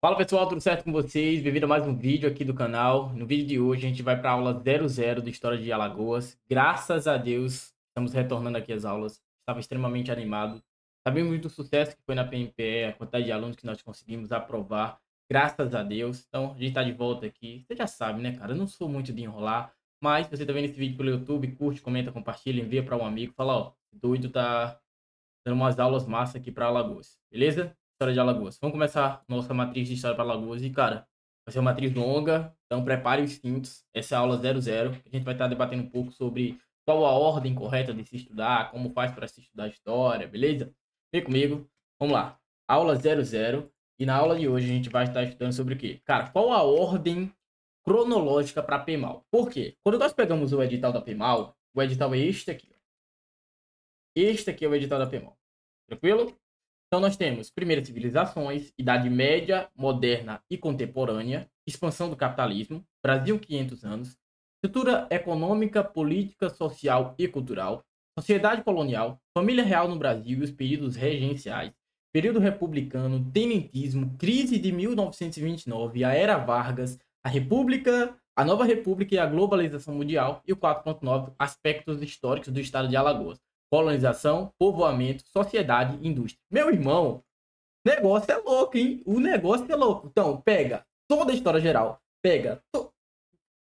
Fala pessoal, tudo certo com vocês? Bem-vindo a mais um vídeo aqui do canal. No vídeo de hoje a gente vai para a aula 00 de História de Alagoas. Graças a Deus, estamos retornando aqui às aulas. Estava extremamente animado. Sabemos do sucesso que foi na PNPE, a quantidade de alunos que nós conseguimos aprovar. Graças a Deus. Então, a gente está de volta aqui. Você já sabe, né, cara? Eu não sou muito de enrolar, mas se você está vendo esse vídeo pelo YouTube, curte, comenta, compartilha, envia para um amigo. Fala, ó, doido tá dando umas aulas massa aqui para Alagoas, beleza? História de Alagoas. Vamos começar nossa matriz de história para Alagoas e, cara, vai ser uma matriz longa, então prepare os cintos. Essa é a aula 00. A gente vai estar debatendo um pouco sobre qual a ordem correta de se estudar, como faz para se estudar história, beleza? Vem comigo. Vamos lá. Aula 00. E na aula de hoje a gente vai estar estudando sobre o quê? Cara, qual a ordem cronológica para a PEMAL? Por quê? Quando nós pegamos o edital da PEMAL, o edital é este aqui. Este aqui é o edital da PEMAL. Tranquilo? Então nós temos primeiras civilizações, Idade Média, Moderna e Contemporânea, expansão do capitalismo, Brasil 500 anos, estrutura econômica, política, social e cultural, sociedade colonial, família real no Brasil e os períodos regenciais, período republicano, tenentismo, crise de 1929, a era Vargas, a República, a nova República e a globalização mundial e o 4.9 aspectos históricos do estado de Alagoas. Colonização, povoamento, sociedade, indústria. Meu irmão, negócio é louco, hein? O negócio é louco. Então, pega toda a história geral. Pega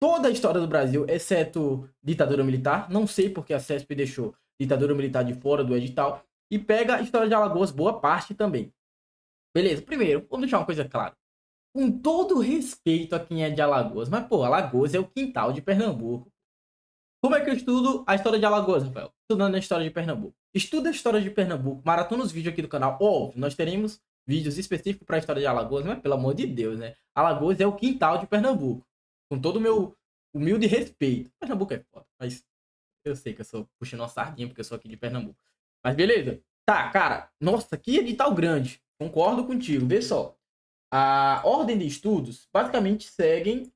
toda a história do Brasil, exceto ditadura militar. Não sei porque a CESP deixou ditadura militar de fora do edital. E pega a história de Alagoas, boa parte também. Beleza, primeiro, vamos deixar uma coisa clara. Com todo respeito a quem é de Alagoas, mas, pô, Alagoas é o quintal de Pernambuco. Como é que eu estudo a história de Alagoas, Rafael? Estudando a história de Pernambuco. Estuda a história de Pernambuco, maratona os vídeos aqui do canal. Óbvio, nós teremos vídeos específicos para a história de Alagoas, mas pelo amor de Deus, né? Alagoas é o quintal de Pernambuco. Com todo o meu humilde respeito. Pernambuco é foda, mas eu sei que eu sou puxando uma sardinha porque eu sou aqui de Pernambuco. Mas beleza. Tá, cara. Nossa, que edital grande. Concordo contigo. Vê só. A ordem de estudos basicamente segue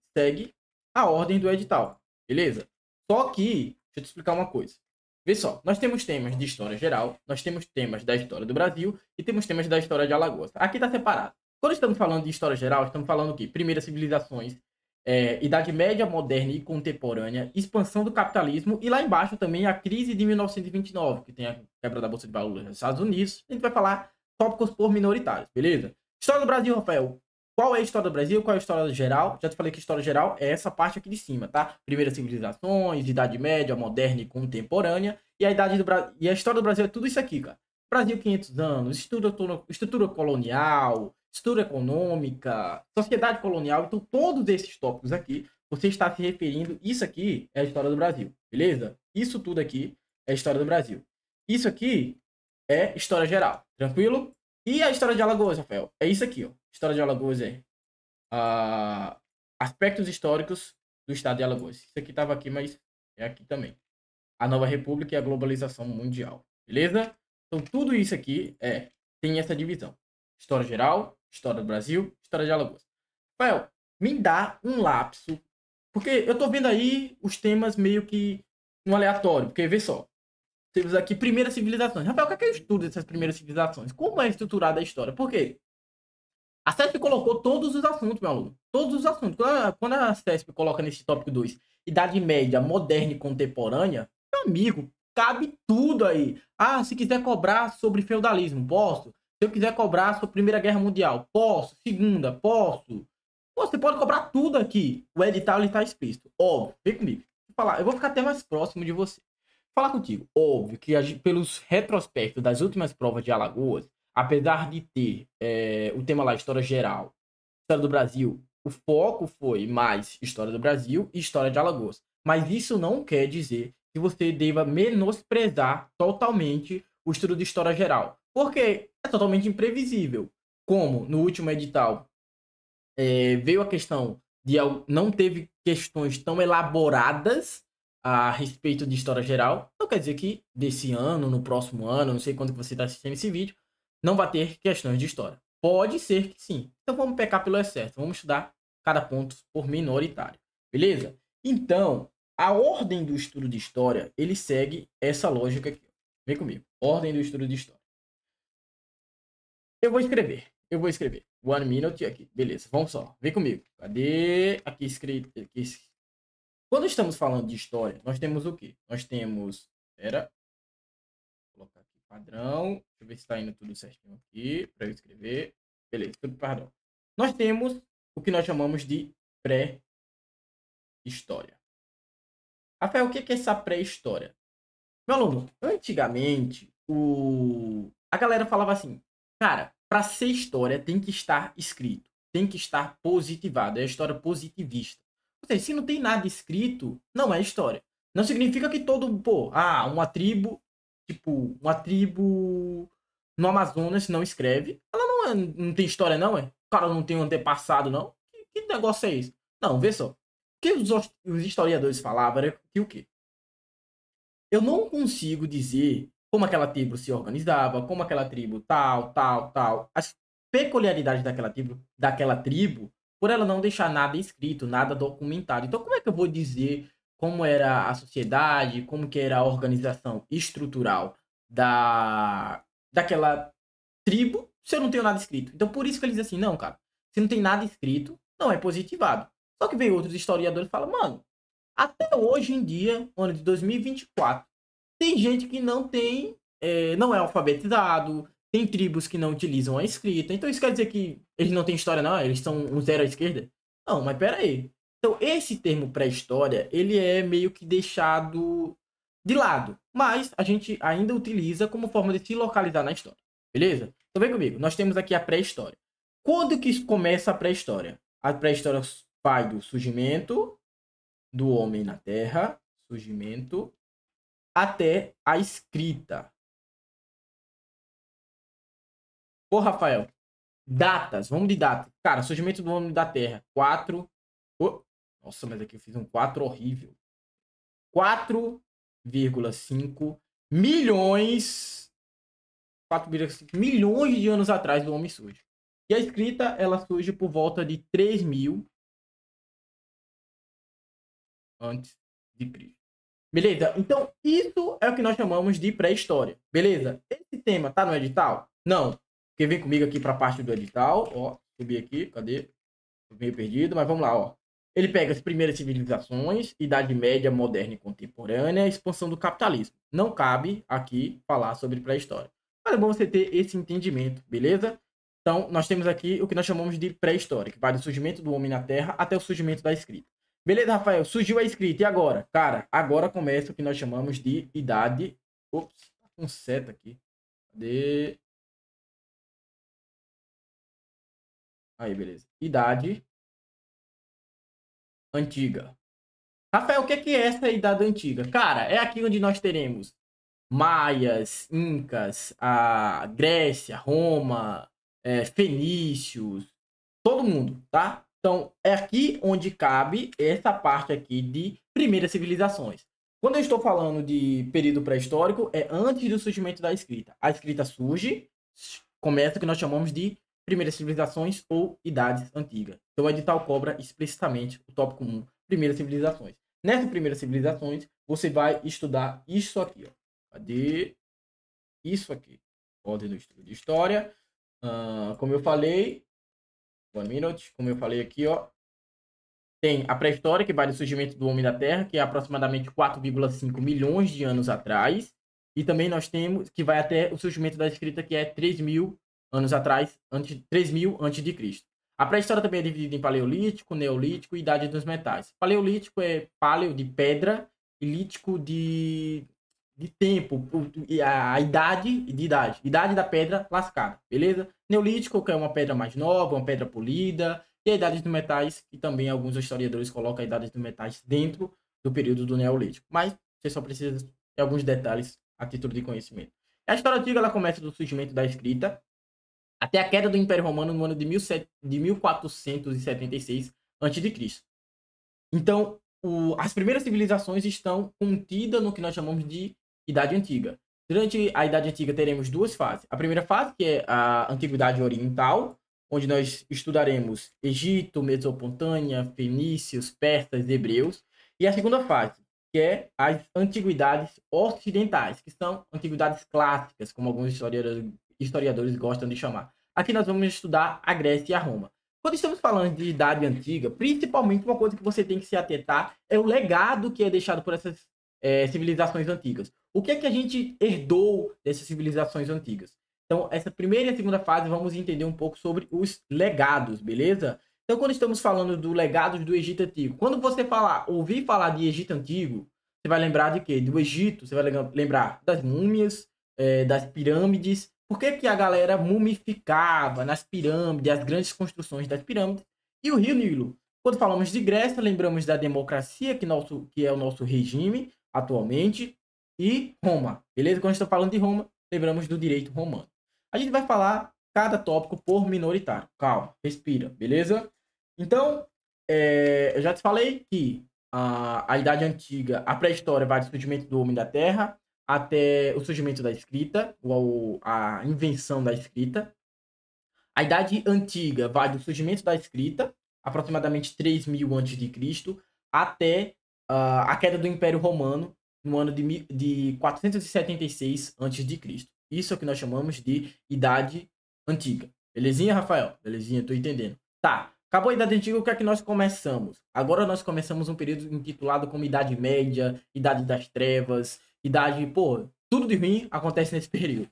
a ordem do edital. Beleza? Só que, deixa eu te explicar uma coisa. Vê só, nós temos temas de história geral, nós temos temas da história do Brasil e temos temas da história de Alagoas. Aqui está separado. Quando estamos falando de história geral, estamos falando o quê? Primeiras civilizações, Idade Média, Moderna e Contemporânea, expansão do capitalismo e lá embaixo também a crise de 1929, que tem a quebra da Bolsa de Valores nos Estados Unidos. A gente vai falar tópicos porminoritários, beleza? História do Brasil, Rafael. Qual é a história do Brasil? Qual é a história geral? Já te falei que a história geral é essa parte aqui de cima, tá? Primeiras civilizações, Idade Média, Moderna e Contemporânea. E a, e a história do Brasil é tudo isso aqui, cara. Brasil 500 anos, estrutura colonial, estrutura econômica, sociedade colonial. Então, todos esses tópicos aqui, você está se referindo. Isso aqui é a história do Brasil, beleza? Isso tudo aqui é a história do Brasil. Isso aqui é história geral, tranquilo? E a história de Alagoas, Rafael? É isso aqui, ó. História de Alagoas é aspectos históricos do estado de Alagoas. Isso aqui estava aqui, mas é aqui também. A nova república e a globalização mundial. Beleza? Então, tudo isso aqui tem essa divisão. História geral, história do Brasil, história de Alagoas. Rafael, me dá um lapso. Porque eu tô vendo aí os temas meio que no aleatório. Porque, vê só. Temos aqui primeiras civilizações. Rafael, o que é que eu estudo dessas primeiras civilizações? Como é estruturada a história? Por quê? A CESP colocou todos os assuntos, meu aluno. Todos os assuntos. Quando a CESP coloca nesse tópico 2, Idade Média, Moderna e Contemporânea, meu amigo, cabe tudo aí. Ah, se quiser cobrar sobre feudalismo, posso. Se eu quiser cobrar sobre Primeira Guerra Mundial, posso. Segunda, posso. Pô, você pode cobrar tudo aqui. O edital está explícito. Óbvio, vem comigo. Eu vou ficar até mais próximo de você. Falar contigo. Óbvio que pelos retrospectos das últimas provas de Alagoas, apesar de ter o tema lá, história geral, história do Brasil, o foco foi mais história do Brasil e história de Alagoas. Mas isso não quer dizer que você deva menosprezar totalmente o estudo de história geral. Porque é totalmente imprevisível. Como no último edital veio a questão de não teve questões tão elaboradas a respeito de história geral, não quer dizer que desse ano, no próximo ano, não sei quando que você está assistindo esse vídeo, não vai ter questões de história. Pode ser que sim. Então vamos pecar pelo excesso. Vamos estudar cada ponto por minoritário. Beleza? Então, a ordem do estudo de história, ele segue essa lógica aqui. Vem comigo. Ordem do estudo de história. Eu vou escrever. One minute aqui. Beleza, vamos só. Vem comigo. Cadê? Aqui escrito. Aqui. Quando estamos falando de história, nós temos o quê? Nós temos... Espera. Vou colocar aqui padrão. Deixa eu ver se está indo tudo certinho aqui para eu escrever. Beleza, tudo padrão. Nós temos o que nós chamamos de pré-história. Rafael, o que é essa pré-história? Meu aluno, antigamente, a galera falava assim, cara, para ser história tem que estar escrito, tem que estar positivado, é a história positivista. Ou seja, se não tem nada escrito, não é história. Não significa que uma tribo, tipo, uma tribo no Amazonas não escreve, ela não tem história não, é? O cara não tem um antepassado não? Que negócio é esse? Não, vê só. O que os historiadores falavam era que o quê? Eu não consigo dizer como aquela tribo se organizava, como aquela tribo tal. As peculiaridades daquela tribo, por ela não deixar nada escrito, nada documentado. Então, como é que eu vou dizer como era a sociedade, como que era a organização estrutural daquela tribo, se eu não tenho nada escrito? Então, por isso que eles dizem assim, não, cara, se não tem nada escrito, não é positivado. Só que vem outros historiadores e falam, mano, até hoje em dia, ano de 2024, tem gente que não é alfabetizado, tem tribos que não utilizam a escrita. Então isso quer dizer que eles não têm história, não? Eles são um zero à esquerda? Não, mas pera aí. Então esse termo pré-história, ele é meio que deixado de lado. Mas a gente ainda utiliza como forma de se localizar na história. Beleza? Então vem comigo. Nós temos aqui a pré-história. Quando que começa a pré-história? A pré-história vai do surgimento do homem na Terra, surgimento, até a escrita. Pô, Rafael, datas, vamos de data. Cara, surgimento do homem da Terra, 4... Oh, nossa, mas aqui eu fiz um 4 horrível. 4,5 milhões... 4,5 milhões de anos atrás do homem surge. E a escrita, ela surge por volta de 3.000 antes de Cristo. Beleza? Então, isso é o que nós chamamos de pré-história. Beleza? Esse tema tá no edital? Não. Porque vem comigo aqui para a parte do edital. Ó, subi aqui. Cadê? Tô meio perdido, mas vamos lá, ó. Ele pega as primeiras civilizações, Idade Média, Moderna e Contemporânea, expansão do capitalismo. Não cabe aqui falar sobre pré-história. Mas é bom você ter esse entendimento, beleza? Então, nós temos aqui o que nós chamamos de pré-história, que vai do surgimento do homem na Terra até o surgimento da escrita. Beleza, Rafael? Surgiu a escrita. E agora? Cara, agora começa o que nós chamamos de idade... Ops, tá com seta aqui. Cadê? Aí, beleza. Idade antiga. Rafael, o que é essa idade antiga? Cara, é aqui onde nós teremos maias, incas, a Grécia, Roma, fenícios, todo mundo, tá? Então, é aqui onde cabe essa parte aqui de primeiras civilizações. Quando eu estou falando de período pré-histórico, é antes do surgimento da escrita. A escrita surge, começa o que nós chamamos de primeiras civilizações ou idades antigas. Então, o edital cobra explicitamente o tópico 1, primeiras civilizações. Nessas primeiras civilizações, você vai estudar isso aqui, ó. Cadê? Isso aqui. Ordem do estudo de história. Como eu falei, one minute, como eu falei aqui, ó. Tem a pré-história, que vai do surgimento do homem da Terra, que é aproximadamente 4,5 milhões de anos atrás. E também nós temos que vai até o surgimento da escrita, que é 3.000 anos atrás, 3.000 antes de Cristo. A pré-história também é dividida em paleolítico, neolítico e idade dos metais. Paleolítico é paleo de pedra e lítico de tempo, a idade de idade. Idade da pedra lascada, beleza? Neolítico, que é uma pedra mais nova, uma pedra polida. E a idade dos metais, que também alguns historiadores colocam a idade dos metais dentro do período do Neolítico. Mas você só precisa de alguns detalhes a título de conhecimento. A história antiga ela começa do surgimento da escrita até a queda do Império Romano no ano de 1476 a.C. Então, as primeiras civilizações estão contidas no que nós chamamos de Idade Antiga. Durante a Idade Antiga teremos duas fases. A primeira fase, que é a Antiguidade Oriental, onde nós estudaremos Egito, Mesopotâmia, fenícios, persas, hebreus. E a segunda fase, que é as Antiguidades Ocidentais, que são antiguidades clássicas, como alguns historiadores gostam de chamar. aqui nós vamos estudar a Grécia e a Roma. Quando estamos falando de Idade Antiga, principalmente uma coisa que você tem que se atentar é o legado que é deixado por essas civilizações antigas. O que é que a gente herdou dessas civilizações antigas? Então, essa primeira e a segunda fase, vamos entender um pouco sobre os legados, beleza? Então, quando estamos falando do legado do Egito Antigo, quando você ouvir falar de Egito Antigo, você vai lembrar de quê? Do Egito, você vai lembrar das múmias, das pirâmides. Por que que a galera mumificava nas pirâmides, as grandes construções das pirâmides? E o Rio Nilo. Quando falamos de Grécia, lembramos da democracia, que é o nosso regime atualmente, e Roma, beleza? Quando estamos falando de Roma, lembramos do direito romano. A gente vai falar cada tópico por minoritário. Calma, respira, beleza? Então, eu já te falei que a Idade Antiga, a pré-história vai do surgimento do homem da Terra até o surgimento da escrita, ou a invenção da escrita. A Idade Antiga vai do surgimento da escrita, aproximadamente 3000 a.C., até a queda do Império Romano, no ano de 476 a.C. Isso é o que nós chamamos de Idade Antiga. Belezinha, Rafael? Belezinha, tô entendendo. Tá, acabou a Idade Antiga, o que é que nós começamos? Agora nós começamos um período intitulado como Idade Média, Idade das Trevas, Idade... Pô, tudo de ruim acontece nesse período.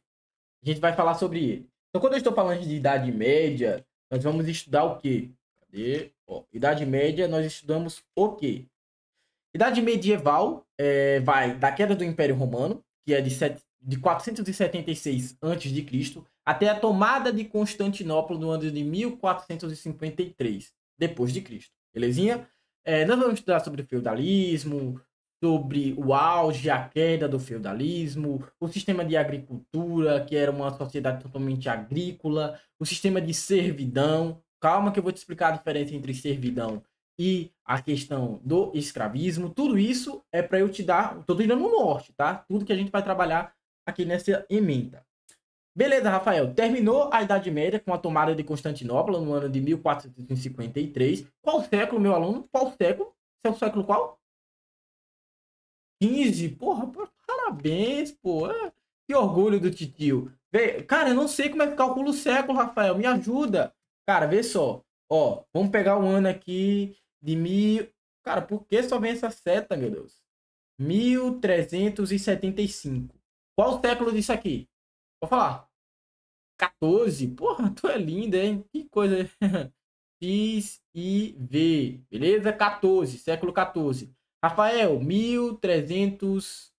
A gente vai falar sobre ele. Então, quando eu estou falando de Idade Média, nós vamos estudar o quê? Cadê? Ó, Idade Média, nós estudamos o quê? Idade Medieval vai da queda do Império Romano, que é de 476 a.C., até a tomada de Constantinopla no ano de 1453 depois de Cristo. Belezinha? Nós vamos estudar sobre o feudalismo, sobre o auge, a queda do feudalismo, o sistema de agricultura, que era uma sociedade totalmente agrícola, o sistema de servidão. Calma que eu vou te explicar a diferença entre servidão e a questão do escravismo. Tudo isso é para eu te dar, estou te dando um norte, tá? Tudo que a gente vai trabalhar aqui nessa emenda. Beleza, Rafael. Terminou a Idade Média com a tomada de Constantinopla no ano de 1453. Qual século, meu aluno? Qual século? Esse é o século qual? 15? Porra, parabéns, pô. Que orgulho do titio. Cara, eu não sei como é que calcula o século, Rafael. Me ajuda. Cara, vê só. Ó, vamos pegar o ano aqui de mil... Cara, por que só vem essa seta, meu Deus? 1375. Qual o século disso aqui? Vou falar. 14. Porra, tu é linda, hein? Que coisa. X e V. Beleza? 14. Século 14. Rafael, 1300...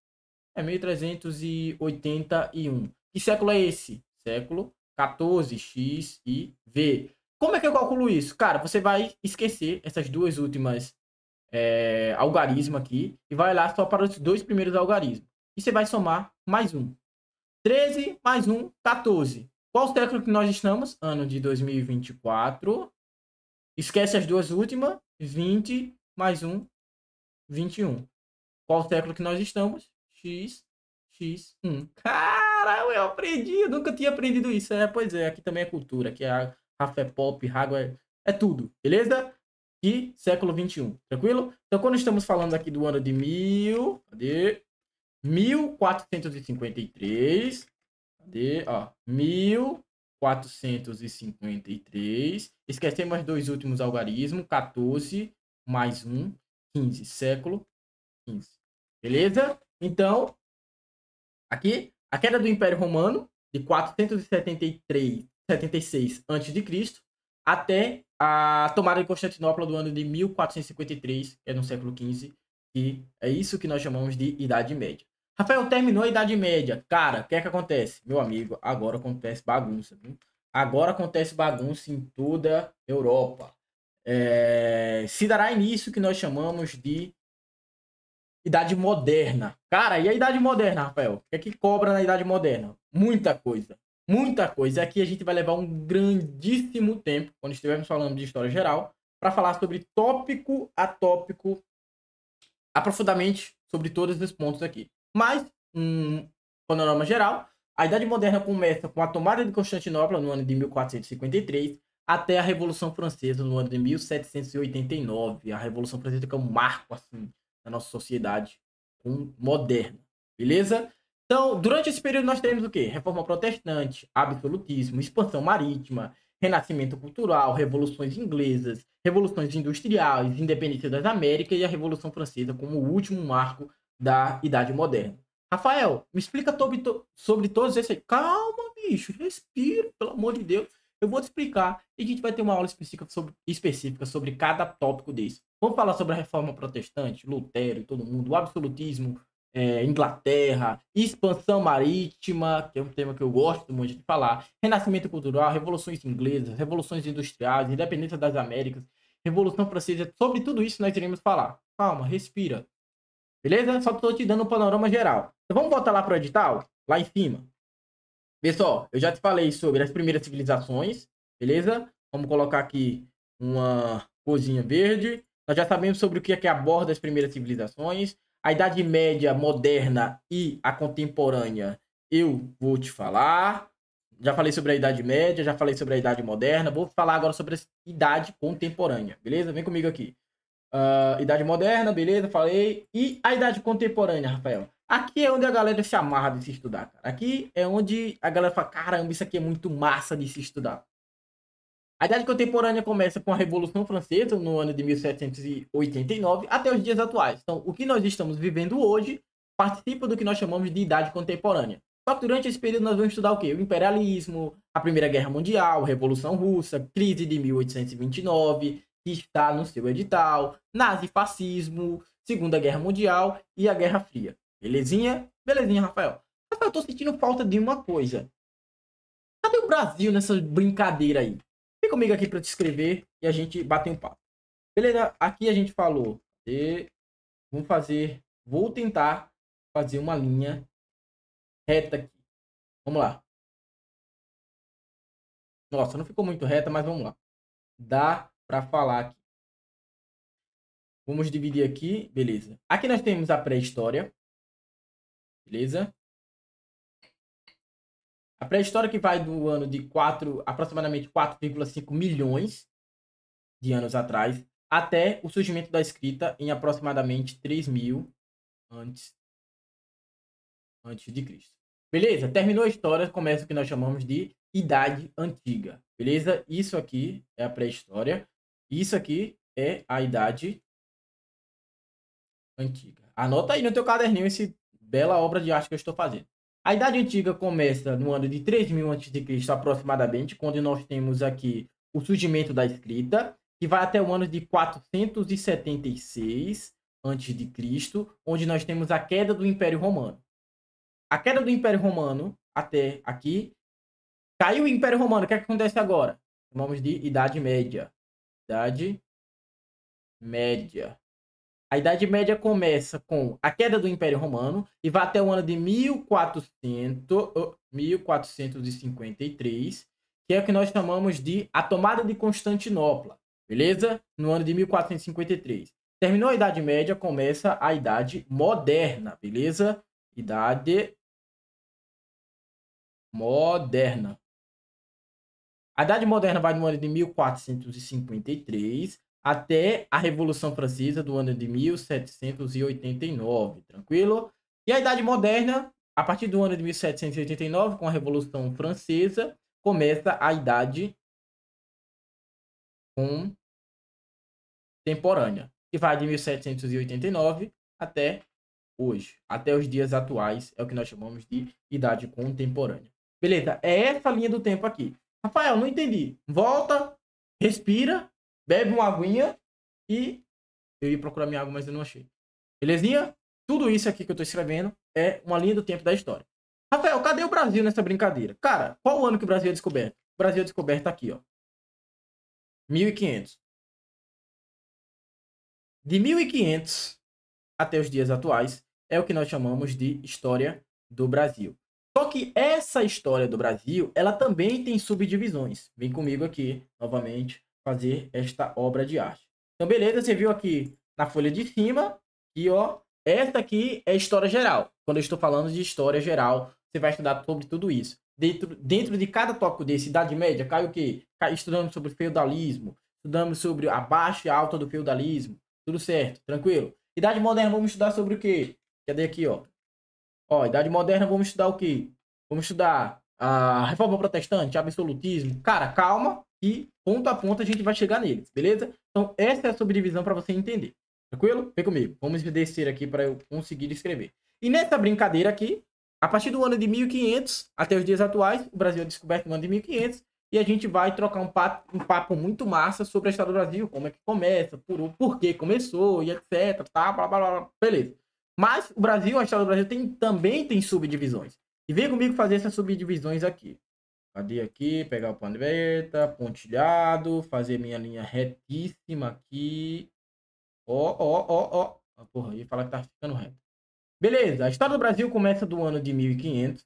1381. Que século é esse? Século 14, X e V. Como é que eu calculo isso? Cara, você vai esquecer essas duas últimas algarismos aqui e vai lá só para os dois primeiros algarismos. E você vai somar mais um. 13 mais 1, 14. Qual século que nós estamos? Ano de 2024. Esquece as duas últimas. 20 mais 1, 21. Qual século que nós estamos? X, X1. Caralho, eu aprendi. Eu nunca tinha aprendido isso. Pois é, aqui também é cultura. Aqui é Rafa é pop, Rago é tudo. Beleza? E século 21. Tranquilo? Então, quando estamos falando aqui do ano de 1453. Cadê? Ó, 1453. Esquecemos os dois últimos algarismos. 14 mais 1, 15. Século 15. Beleza? Então, aqui, a queda do Império Romano, de 476 a.C., até a tomada de Constantinopla do ano de 1453, que é no século XV, e é isso que nós chamamos de Idade Média. Rafael, terminou a Idade Média. Cara, o que é que acontece? Meu amigo, agora acontece bagunça. Viu? Agora acontece bagunça em toda a Europa. Se dará início o que nós chamamos de Idade Moderna. Cara, e a Idade Moderna, Rafael? O que é que cobra na Idade Moderna? Muita coisa. Muita coisa. Aqui a gente vai levar um grandíssimo tempo, quando estivermos falando de história geral, para falar sobre tópico a tópico, aprofundadamente sobre todos os pontos aqui. Mas, panorama geral, a Idade Moderna começa com a tomada de Constantinopla no ano de 1453 até a Revolução Francesa no ano de 1789. A Revolução Francesa que é um marco assim na nossa sociedade moderna. Beleza? Então, durante esse período nós teremos o quê? Reforma protestante, absolutismo, expansão marítima, renascimento cultural, revoluções inglesas, revoluções industriais, independência das Américas e a Revolução Francesa como o último marco da Idade Moderna. Rafael, me explica sobre todos esses. Calma, bicho, respira, pelo amor de Deus. Eu vou te explicar e a gente vai ter uma aula específica sobre cada tópico desse. Vamos falar sobre a Reforma Protestante, Lutero e todo mundo, o absolutismo, Inglaterra, expansão marítima, que é um tema que eu gosto muito de falar, renascimento cultural, revoluções inglesas, revoluções industriais, independência das Américas, Revolução Francesa, sobre tudo isso nós iremos falar. Calma, respira. Beleza? Só estou te dando um panorama geral. Então vamos voltar lá para o edital, lá em cima. Pessoal, eu já te falei sobre as primeiras civilizações, beleza? Vamos colocar aqui uma coisinha verde. Nós já sabemos sobre o que é que aborda as primeiras civilizações. A Idade Média moderna e a contemporânea eu vou te falar. Já falei sobre a Idade Média, já falei sobre a Idade Moderna. Vou falar agora sobre a Idade Contemporânea, beleza? Vem comigo aqui. Idade Moderna, beleza? Falei. E a Idade Contemporânea, Rafael? Aqui é onde a galera se amarra de se estudar, cara. Aqui é onde a galera fala, caramba, isso aqui é muito massa de se estudar. A Idade Contemporânea começa com a Revolução Francesa, no ano de 1789, até os dias atuais. Então, o que nós estamos vivendo hoje participa do que nós chamamos de Idade Contemporânea. Só que durante esse período nós vamos estudar o quê? O imperialismo, a Primeira Guerra Mundial, a Revolução Russa, crise de 1829, que está no seu edital, nazifascismo, Segunda Guerra Mundial e a Guerra Fria. Belezinha? Belezinha, Rafael. Rafael, eu tô sentindo falta de uma coisa. Cadê o Brasil nessa brincadeira aí? Vem comigo aqui para te escrever e a gente bate um papo. Beleza? Aqui a gente falou. Vou tentar fazer uma linha reta aqui. Vamos lá. Nossa, não ficou muito reta, mas vamos lá. Dá para falar aqui. Vamos dividir aqui. Beleza. Aqui nós temos a pré-história. Beleza? A pré-história que vai do ano de aproximadamente 4,5 milhões de anos atrás, até o surgimento da escrita em aproximadamente 3.000 antes de Cristo. Beleza? Terminou a história, começa o que nós chamamos de Idade Antiga. Beleza? Isso aqui é a pré-história. Isso aqui é a Idade Antiga. Anota aí no teu caderninho essa bela obra de arte que eu estou fazendo. A Idade Antiga começa no ano de 3.000 a.C., aproximadamente, quando nós temos aqui o surgimento da escrita, que vai até o ano de 476 a.C., onde nós temos a queda do Império Romano. A queda do Império Romano até aqui. Caiu o Império Romano, o que é que acontece agora? Chamamos de Idade Média. Idade Média. A Idade Média começa com a queda do Império Romano e vai até o ano de 1453, que é o que nós chamamos de a tomada de Constantinopla, beleza? No ano de 1453. Terminou a Idade Média, começa a Idade Moderna, beleza? Idade Moderna. A Idade Moderna vai do ano de 1453 até a Revolução Francesa do ano de 1789, tranquilo? E a Idade Moderna, a partir do ano de 1789, com a Revolução Francesa, começa a Idade Contemporânea, que vai de 1789 até hoje, até os dias atuais, é o que nós chamamos de Idade Contemporânea. Beleza? É essa linha do tempo aqui. Rafael, não entendi. Volta, respira, bebe uma aguinha e eu ia procurar minha água, mas eu não achei. Belezinha? Tudo isso aqui que eu tô escrevendo é uma linha do tempo da história. Rafael, cadê o Brasil nessa brincadeira? Cara, qual o ano que o Brasil é descoberto? O Brasil é descoberto aqui, ó. 1500. De 1500 até os dias atuais é o que nós chamamos de história do Brasil. Só que essa história do Brasil, ela também tem subdivisões. Vem comigo aqui, novamente, fazer esta obra de arte. Então, beleza, você viu aqui na folha de cima, e ó, essa aqui é história geral. Quando eu estou falando de história geral, você vai estudar sobre tudo isso. Dentro de cada tópico desse, Idade Média, cai o quê? Estudamos sobre feudalismo, estudamos sobre a baixa e alta do feudalismo, tudo certo, tranquilo. Idade Moderna, vamos estudar sobre o quê? Cadê aqui, ó? Ó, Idade Moderna, vamos estudar o quê? Vamos estudar a Reforma Protestante, absolutismo. Cara, calma e ponto a ponto a gente vai chegar neles, beleza? Então, essa é a subdivisão para você entender. Tranquilo? Vem comigo. Vamos descer aqui para eu conseguir escrever. E nessa brincadeira aqui, a partir do ano de 1500 até os dias atuais, o Brasil é descoberto no ano de 1500 e a gente vai trocar um papo muito massa sobre a história do Brasil, como é que começa, por que começou e etc, tá, blá, blá, blá, beleza. Mas o Brasil, a história do Brasil também tem subdivisões. E vem comigo fazer essas subdivisões aqui. Cadê aqui? Pegar o paneta, pontilhado, fazer minha linha retíssima aqui. Ó, ó, ó, ó. Ah, porra, ia falar que tá ficando reto. Beleza, a história do Brasil começa do ano de 1500.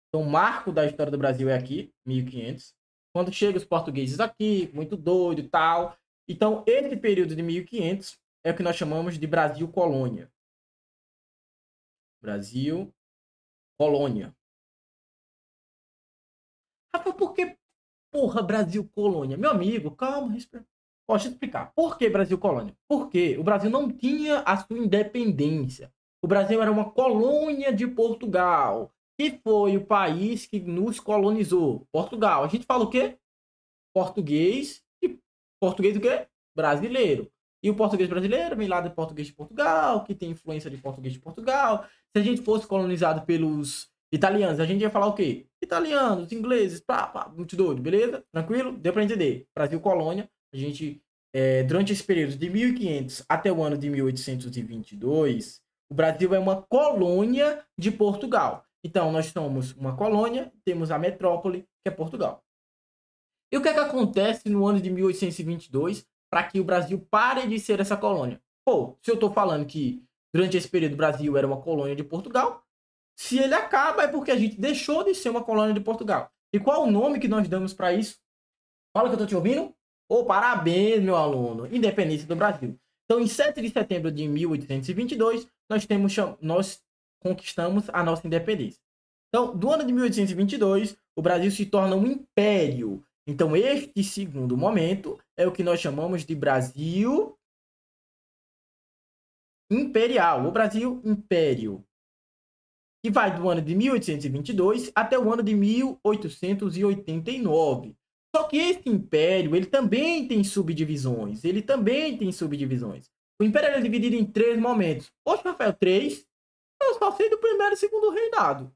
Então, o marco da história do Brasil é aqui, 1500. Quando chegam os portugueses aqui, muito doido e tal. Então, esse período de 1500 é o que nós chamamos de Brasil Colônia. Brasil Colônia. Rafael, por que, porra, Brasil Colônia? Meu amigo, calma, respira. Posso explicar. Por que Brasil Colônia? Porque o Brasil não tinha a sua independência. O Brasil era uma colônia de Portugal, que foi o país que nos colonizou. Portugal. A gente fala o quê? Português. E português o quê? Brasileiro. E o português brasileiro vem lá do português de Portugal, que tem influência de português de Portugal. Se a gente fosse colonizado pelos italianos, a gente ia falar o quê? Italianos, ingleses, pá, muito doido, beleza? Tranquilo? Deu para entender. Brasil colônia. A gente, durante esse período de 1500 até o ano de 1822, o Brasil é uma colônia de Portugal. Então, nós somos uma colônia, temos a metrópole, que é Portugal. E o que é que acontece no ano de 1822 para que o Brasil pare de ser essa colônia? Pô, se eu estou falando que durante esse período o Brasil era uma colônia de Portugal, se ele acaba é porque a gente deixou de ser uma colônia de Portugal. E qual o nome que nós damos para isso? Fala que eu estou te ouvindo? Oh, parabéns, meu aluno. Independência do Brasil. Então, em 7 de setembro de 1822, nós conquistamos a nossa independência. Então, do ano de 1822, o Brasil se torna um império. Então, este segundo momento é o que nós chamamos de Brasil imperial. O Brasil império. Que vai do ano de 1822 até o ano de 1889. Só que esse império, ele também tem subdivisões. O império é dividido em 3 momentos. Poxa, Rafael, 3? Eu só sei do primeiro e segundo reinado.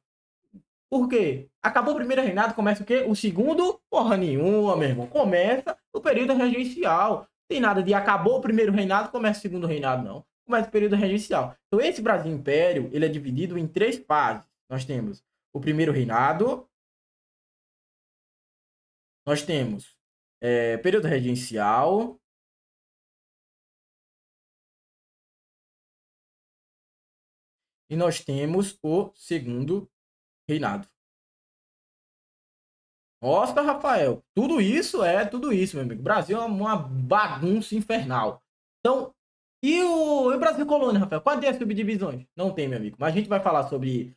Por quê? Acabou o primeiro reinado, começa o quê? O segundo? Porra nenhuma, meu irmão. Começa o período regencial. Tem nada de acabou o primeiro reinado, começa o segundo reinado, não. Começa o período regencial. Então, esse Brasil Império, ele é dividido em 3 fases. Nós temos o primeiro reinado, nós temos período regencial, e nós temos o segundo reinado. Nossa, Rafael, tudo isso, meu amigo. O Brasil é uma bagunça infernal. Então, e o Brasil Colônia, Rafael? Quais as subdivisões? Não tem, meu amigo. Mas a gente vai falar sobre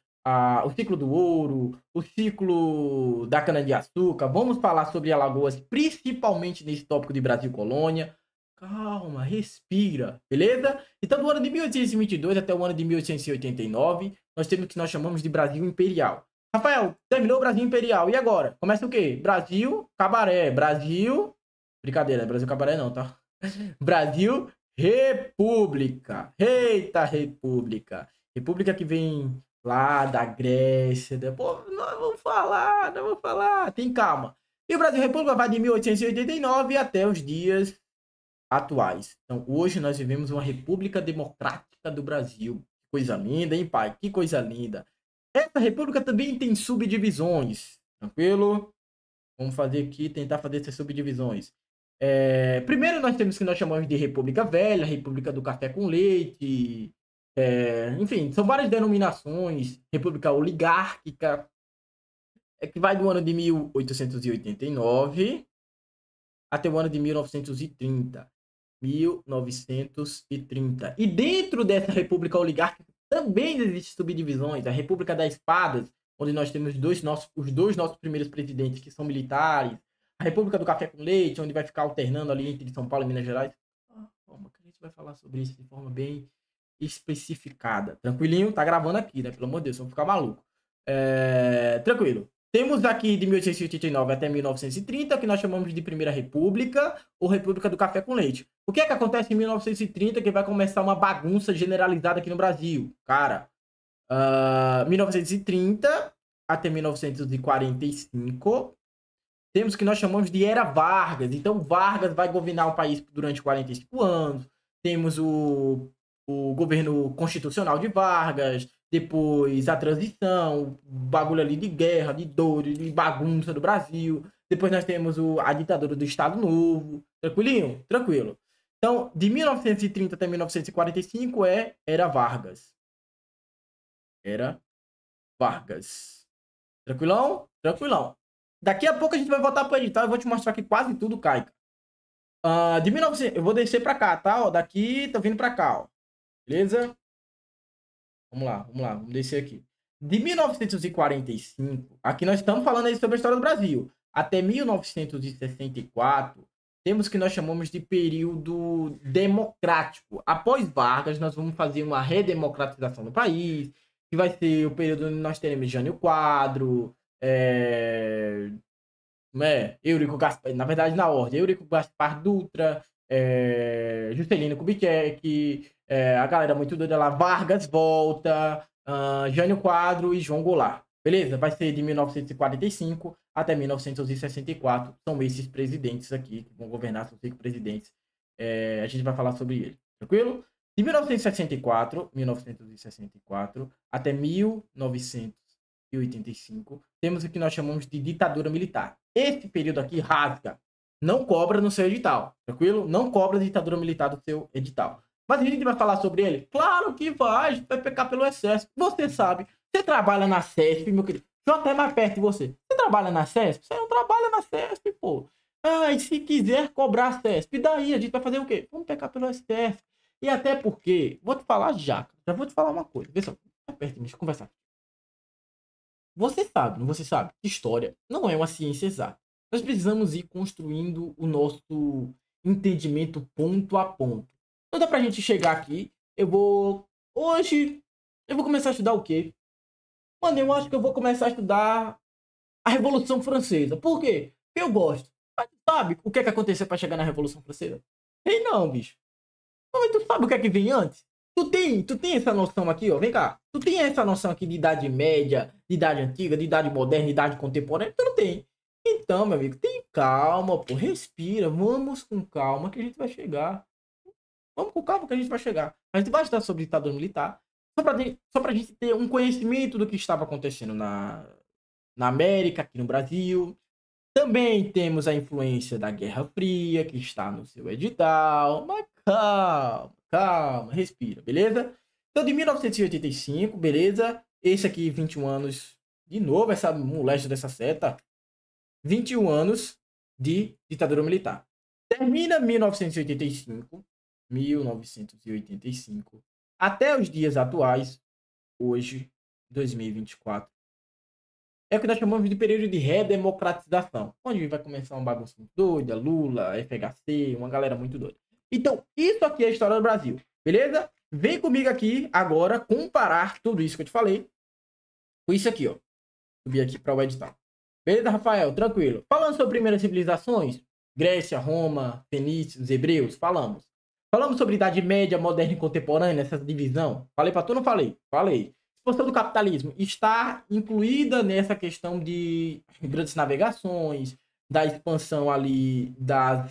o ciclo do ouro, o ciclo da cana-de-açúcar. Vamos falar sobre Alagoas, principalmente nesse tópico de Brasil Colônia. Calma, respira, beleza? Então, do ano de 1822 até o ano de 1889, nós temos o que nós chamamos de Brasil Imperial. Rafael, terminou o Brasil Imperial. E agora? Começa o quê? Brasil Cabaré. Brasil. Brincadeira, Brasil Cabaré não, tá? Brasil República. Eita, República. República que vem lá da Grécia. Pô, nós vamos falar. Tem calma. E o Brasil República vai de 1889 até os dias atuais. Então, hoje nós vivemos uma República Democrática do Brasil. Que coisa linda, hein, pai? Que coisa linda. Essa república também tem subdivisões, tranquilo? Vamos fazer aqui, tentar fazer essas subdivisões. Primeiro nós temos o que nós chamamos de República Velha, República do Café com Leite, enfim, são várias denominações. República Oligárquica, que vai do ano de 1889 até o ano de 1930. 1930. E dentro dessa República Oligárquica também existem subdivisões. A República das Espadas, onde nós temos os dois nossos primeiros presidentes, que são militares. A República do Café com Leite, onde vai ficar alternando ali entre São Paulo e Minas Gerais. Calma, que a gente vai falar sobre isso de forma bem especificada. Tranquilinho? Tá gravando aqui, né? Pelo amor de Deus, vamos ficar maluco. Tranquilo. Temos aqui de 1889 até 1930, que nós chamamos de Primeira República, ou República do Café com Leite. O que é que acontece em 1930 que vai começar uma bagunça generalizada aqui no Brasil? Cara, 1930 até 1945, temos o que nós chamamos de Era Vargas. Então, Vargas vai governar o país durante 45 anos. Temos o governo constitucional de Vargas, depois a transição, o bagulho ali de guerra, de dor, de bagunça do Brasil. Depois nós temos a ditadura do Estado Novo. Tranquilinho? Tranquilo. Então, de 1930 até 1945 Era Vargas. Era Vargas. Tranquilão? Tranquilão. Daqui a pouco a gente vai voltar para o edital e vou te mostrar que quase tudo cai. De 1900, eu vou descer para cá, tá? Ó, daqui tô vindo para cá, ó. Beleza? Vamos lá, vamos descer aqui. De 1945, aqui nós estamos falando aí sobre a história do Brasil, até 1964, temos o que nós chamamos de período democrático. Após Vargas, nós vamos fazer uma redemocratização do país, que vai ser o período onde nós teremos Jânio Quadro, Eurico Gaspar, na verdade, na ordem, Eurico Gaspar Dutra, Juscelino Kubitschek, a galera muito doida lá, Vargas volta, Jânio Quadro e João Goulart. Beleza? Vai ser de 1945 até 1964. São esses presidentes aqui que vão governar, são 5 presidentes. A gente vai falar sobre ele. Tranquilo? De 1964 até 1985, temos o que nós chamamos de ditadura militar. Esse período aqui rasga. Não cobra no seu edital, tranquilo? Não cobra a ditadura militar do seu edital. Mas a gente vai falar sobre ele? Claro que vai, a gente vai pecar pelo excesso. Você sabe, você trabalha na CESP, meu querido. Deixa eu até mais perto de você. Você trabalha na CESP? Você não trabalha na CESP, pô. E se quiser cobrar a CESP, daí a gente vai fazer o quê? Vamos pecar pelo excesso. E até porque, vou te falar já vou te falar uma coisa. Vê só, mais perto de mim, deixa eu conversar. Você sabe, não você sabe? História não é uma ciência exata. Nós precisamos ir construindo o nosso entendimento ponto a ponto. Não dá pra gente chegar aqui, hoje, eu vou começar a estudar o quê? Mano, eu acho que eu vou começar a estudar a Revolução Francesa. Por quê? Porque eu gosto. Mas sabe o que é que aconteceu pra chegar na Revolução Francesa? Ei, não, bicho. Mas tu sabe o que é que vem antes? Tu tem essa noção aqui, ó. Vem cá. Tu tem essa noção aqui de idade média, de idade antiga, de idade moderna, de idade contemporânea? Tu não tem. Então, meu amigo, tem calma, pô. Respira. Vamos com calma que a gente vai chegar. Vamos com calma que a gente vai chegar. A gente vai estudar sobre ditadura militar. Só pra gente ter um conhecimento do que estava acontecendo na América, aqui no Brasil. Também temos a influência da Guerra Fria, que está no seu edital. Mas calma, respira, beleza? Então, de 1985, beleza? Esse aqui, 21 anos. De novo, essa moléstia dessa seta. 21 anos de ditadura militar. Termina 1985, até os dias atuais, hoje, 2024. É o que nós chamamos de período de redemocratização, onde vai começar uma bagunça muito doida, Lula, FHC, uma galera muito doida. Então, isso aqui é a história do Brasil, beleza? Vem comigo aqui agora comparar tudo isso que eu te falei com isso aqui, ó. Subir aqui para o edital. Beleza, Rafael? Tranquilo. Falando sobre primeiras civilizações, Grécia, Roma, Fenícios, Hebreus, falamos. Falamos sobre Idade Média, Moderna e Contemporânea, essa divisão. Falei para tu, não falei? Falei. Expansão do capitalismo está incluída nessa questão de grandes navegações, da expansão ali da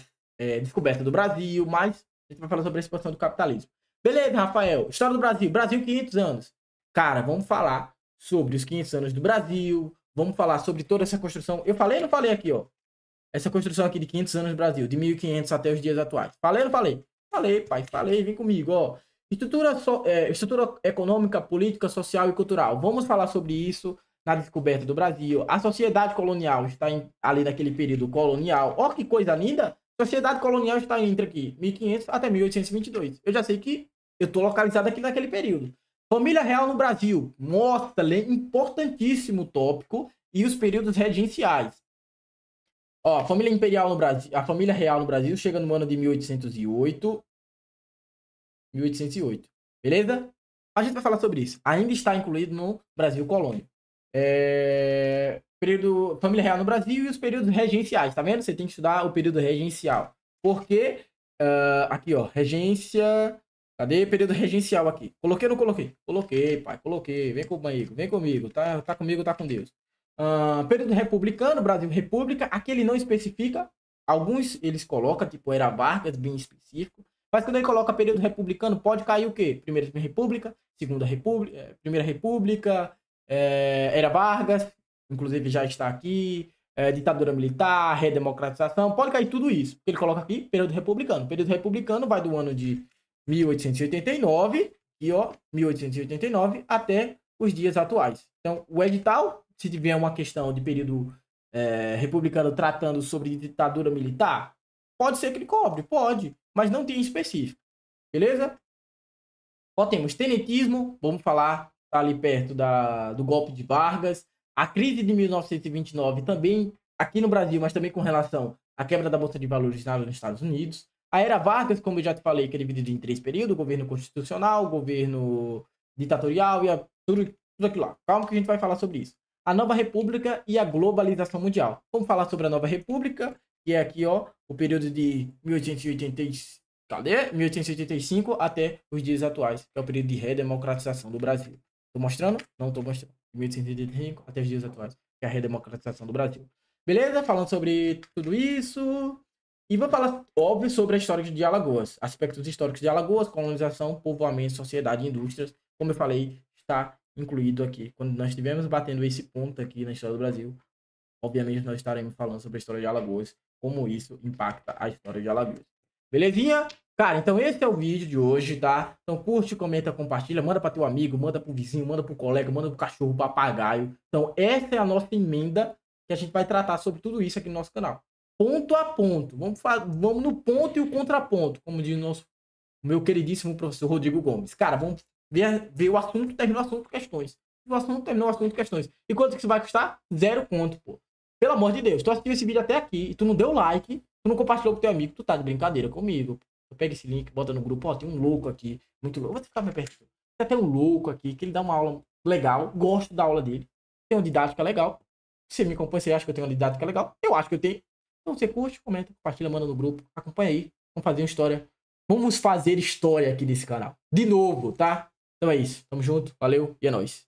descoberta do Brasil, mas a gente vai falar sobre a expansão do capitalismo. Beleza, Rafael. História do Brasil. Brasil, 500 anos. Cara, vamos falar sobre os 500 anos do Brasil, vamos falar sobre toda essa construção. Eu falei ou não falei aqui, ó? Essa construção aqui de 500 anos do Brasil, de 1500 até os dias atuais. Falei ou não falei? Falei, pai, falei, vem comigo, ó. Estrutura econômica, política, social e cultural. Vamos falar sobre isso na descoberta do Brasil. A sociedade colonial está ali naquele período colonial. Ó, que coisa linda! A sociedade colonial está entre aqui, 1500 até 1822. Eu já sei que eu estou localizado aqui naquele período. Família real no Brasil. Mostra, importantíssimo tópico. E os períodos regenciais. Ó, a família imperial no Brasil, a família real no Brasil chega no ano de 1808. Beleza? A gente vai falar sobre isso. Ainda está incluído no Brasil Colônia. Período família real no Brasil e os períodos regenciais, tá vendo? Você tem que estudar o período regencial. Porque, aqui, ó, regência... Cadê o período regencial aqui? Coloquei ou não coloquei? Coloquei, pai, coloquei. Vem comigo, vem comigo. Tá comigo, tá com Deus. Período republicano, Brasil República. Aqui ele não especifica. Alguns eles colocam, tipo, era Vargas, bem específico. Mas quando ele coloca período republicano, pode cair o quê? Primeira República, Segunda República, Primeira República, era Vargas, inclusive já está aqui, ditadura militar, redemocratização, pode cair tudo isso. Ele coloca aqui período republicano. Período republicano vai do ano de 1889, e ó, 1889 até os dias atuais. Então, o edital, se tiver uma questão de período republicano tratando sobre ditadura militar, pode ser que ele cobre, pode, mas não tem específico. Beleza? Ó, temos tenentismo, vamos falar, tá ali perto do golpe de Vargas. A crise de 1929 também, aqui no Brasil, mas também com relação à quebra da Bolsa de Valores nos Estados Unidos. A era Vargas, como eu já te falei, que é dividida em 3 períodos: governo constitucional, governo ditatorial e tudo aquilo lá. Calma que a gente vai falar sobre isso. A nova república e a globalização mundial. Vamos falar sobre a nova república, que é aqui, ó, o período de 1885 até os dias atuais, que é o período de redemocratização do Brasil. Tô mostrando? Não tô mostrando. 1885 até os dias atuais, que é a redemocratização do Brasil. Beleza? Falando sobre tudo isso. E vou falar, óbvio, sobre a história de Alagoas. Aspectos históricos de Alagoas, colonização, povoamento, sociedade e indústrias. Como eu falei, está incluído aqui. Quando nós estivermos batendo esse ponto aqui na história do Brasil, obviamente nós estaremos falando sobre a história de Alagoas, como isso impacta a história de Alagoas. Belezinha? Cara, então esse é o vídeo de hoje, tá? Então curte, comenta, compartilha, manda para teu amigo, manda pro vizinho, manda pro colega, manda pro cachorro, papagaio. Então essa é a nossa emenda que a gente vai tratar sobre tudo isso aqui no nosso canal. Ponto a ponto. Vamos no ponto e o contraponto, como diz o meu queridíssimo professor Rodrigo Gomes. Cara, vamos ver o assunto, terminou o assunto, questões. O assunto terminou o assunto, questões. E quanto que isso vai custar? 0 conto, pô. Pelo amor de Deus, tu assistiu esse vídeo até aqui e tu não deu like, tu não compartilhou com teu amigo, tu tá de brincadeira comigo. Tu pega esse link, bota no grupo, ó, tem um louco aqui, muito louco. Vou ficar mais perto. Tem até um louco aqui, que ele dá uma aula legal, gosto da aula dele. Tem uma didática legal. Se me acompanha, você acha que eu tenho uma didática legal? Eu acho que eu tenho. Então você curte, comenta, compartilha, manda no grupo, acompanha aí. Vamos fazer uma história. Vamos fazer história aqui nesse canal. De novo, tá? Então é isso. Tamo junto, valeu e é nóis.